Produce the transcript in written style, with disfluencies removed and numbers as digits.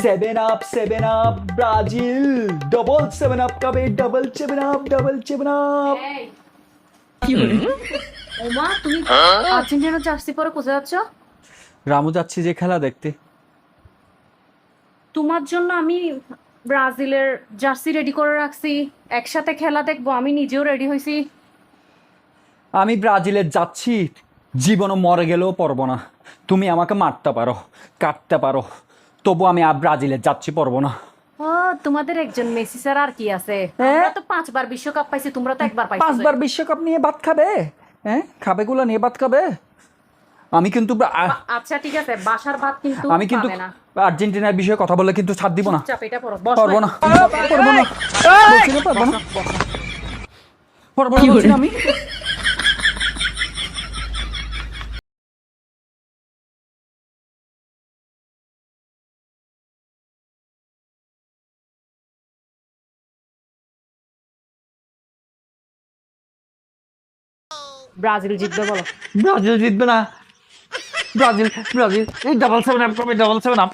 Seven up Brazil, double 7 up খাবে, double 7 up, double 7 up. ওমা, তুমি আর্জেন্টিনা জার্সি পরে কোথায় যাচ্ছ? রামু যাচ্ছি যে খেলা দেখতে। তোমার জন্য আমি ব্রাজিলের জার্সি রেডি করে রাখছি, একসাথে খেলা দেখবো। আমি নিজেও রেডি হয়েছি। আমি ব্রাজিলে যাচ্ছি, জীবনও মরে গেলেও পড়বো না। তুমি আমাকে মারতে পারো, কাটতে পারো, তবু আমি ব্রাজিলে যাচ্ছি, পড়বো না। ও, তোমাদের একজন মেসি স্যার আর কি আছে? আমরা তো 5বার বিশ্বকাপ পাইছি, তোমরা তো একবার পাইছো। 5বার বিশ্বকাপ নিয়ে ভাত খাবে? হ্যাঁ, খাবেগুলো নিয়ে ভাত খাবে। আমি কিন্তু আচ্ছা ঠিক আছে, বাসার ভাত কিন্তু আমি কিন্তু পাবে না। আর্জেন্টিনার বিষয়ে কথা বললে কিন্তু ছাড় দিব না। চাপ এটা পড়ো, পারবো না, পারবো না, বলছি না, পারবো না, পারবো না, বলছি না আমি। ব্রাজিল জিতবে বলো। ব্রাজিল জিতবে না। ব্রাজিল ব্রাজিল এই ডাবল 7 আপ কবে, ডাবল 7 আপ।